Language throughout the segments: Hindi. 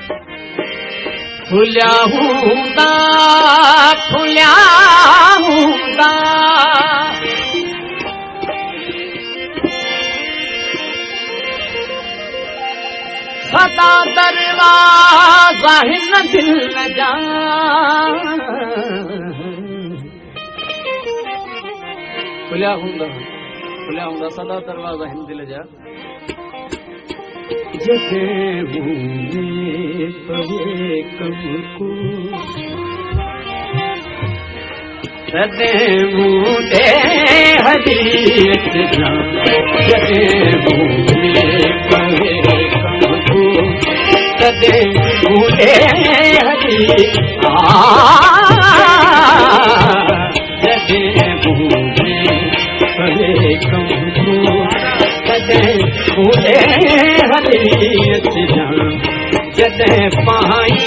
खुल्या हूंदा सदा दरवाज़ा हिन दिल जा खुल्या हूंदा सदा दरवाज़ा हिन दिल जा जॾहिं मूं पवे कम को तॾहिं मूं ॾे हली अचिजां जॾहिं मूं पवे कम को तॾहिं मूं ॾे हली जॾहिं मूं पवे कम को तॾहिं मूं ॾे हली अचिजां जॾहिं पाई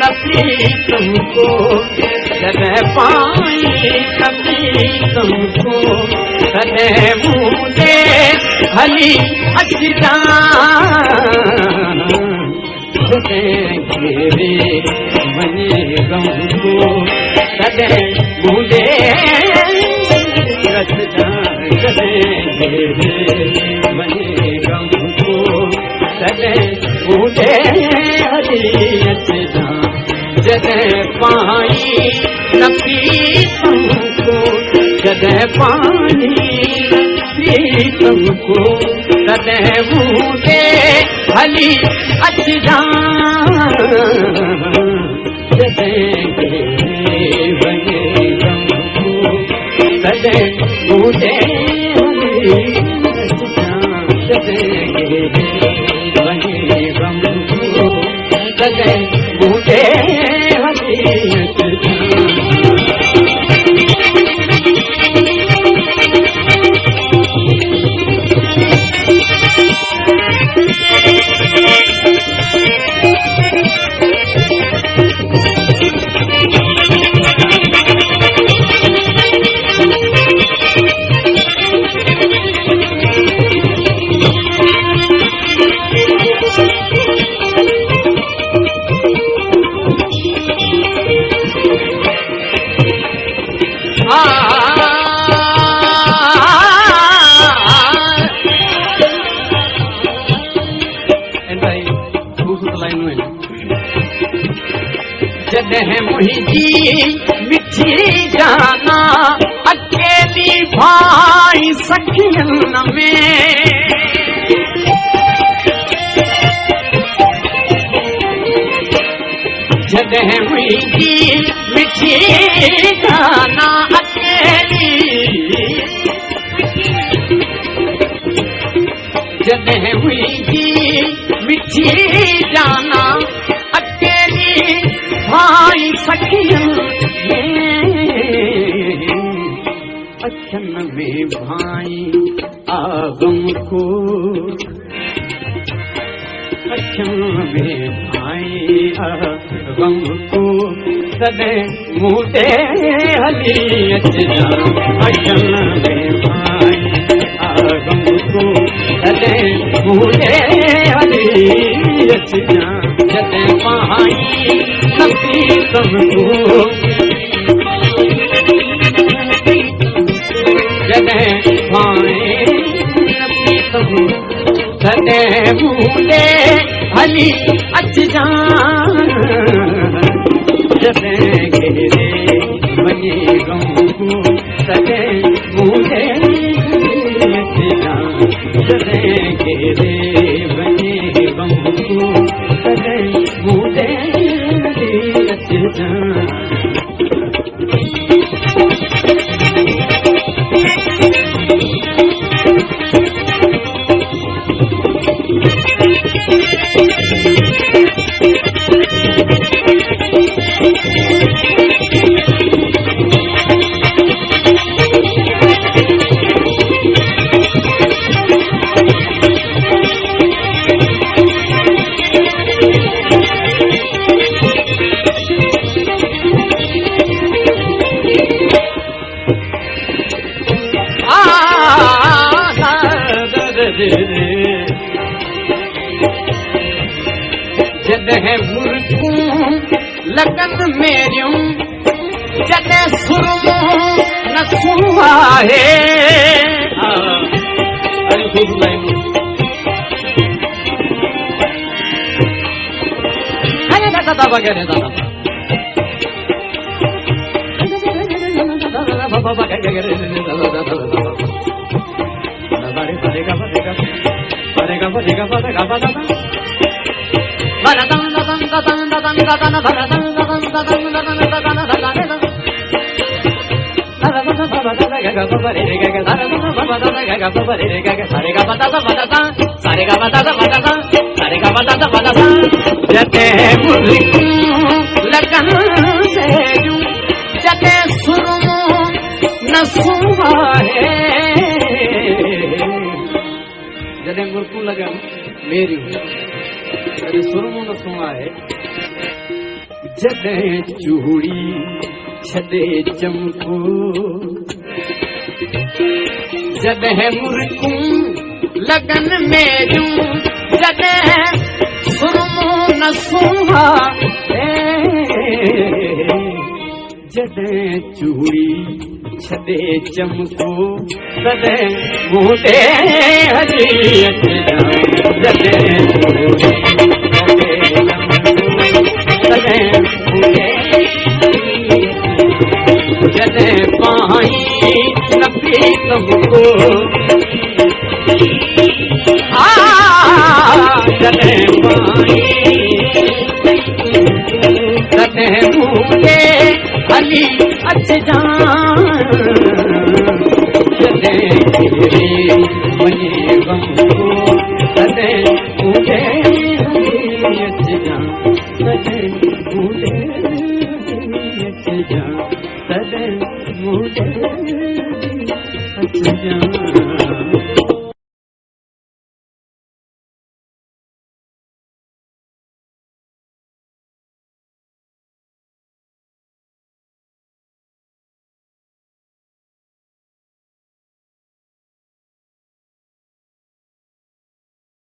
नफ़ी तुमको जॾहिं पाई नफ़ी तुमको तॾहिं मूं ॾे हली अचिजां जॾहिं घेरे वञे गम को तॾहिं मूं ॾे अचिजां जॾहिं घेरे वञे गम को तॾहिं मूं ॾे हली अचिजां जॾहिं पाई नफ़ी तुमको जॾहिं पाई नफ़ी तुमको तॾहिं मूं ॾे हली अचिजां जॾहिं घेरे वञे गम को तॾहिं मूं ॾे हली अचिजां जॾहिं घेरे वञे गम को तॾहिं मूं ॾे हली अचिजां जॾहिं मुंहिंजी मिठी जाना अकेली भाई सखियुनि में जॾहिं मुंहिंजी मिठी जाना अकेली जॾहिं मुंहिंजी मिठी जाना अकेली भाई सखियुनि अखियुनि में भाई आगम को अखियुनि में भाई आगम को तॾहिं मूं ॾे हली अचिजां अखियुनि में भाई आगम को तॾहिं मूं ॾे हली अचिजां जॾहिं पाई नफ़ी तुमको जॾहिं पाई नफ़ी तुमको तॾहिं मूं ॾे हली अचिजां जॾहिं घेरे वञे गम को तॾहिं मूं ॾे हली अचिजां जॾहिं घेरे वञे गम को तॾहिं मूं ॾे हली अचिजां जॾहिं मुर्कूं लगन मेरियूं जॾहिं सुरमो नसूं आहे जॾहिं मुर्कूं लगन मेरियूं जॾहिं सुरमो नसूं आहे जॾहिं मुर्कूं लगन मेरियूं जॾहिं सुरमो नसूं आहे जॾहिं चूड़ी छॾे चमको जॾहिं मुर्कूं लगन मेरियूं जॾहिं सुरमो नसूं आहे जॾहिं चूड़ी छॾे चमको तॾहिं मूं ते हली अचिजांइ जॾहिं पाई नबी तुमको जॾहिं पाई तॾहिं मूं ते हली अचिजांइ जॾहिं वञे बंको तॾहिं मूं ते हली अचिजांइ तॾहिं मूं ते अचिजांइ तॾहिं मूं ते अचिजांइ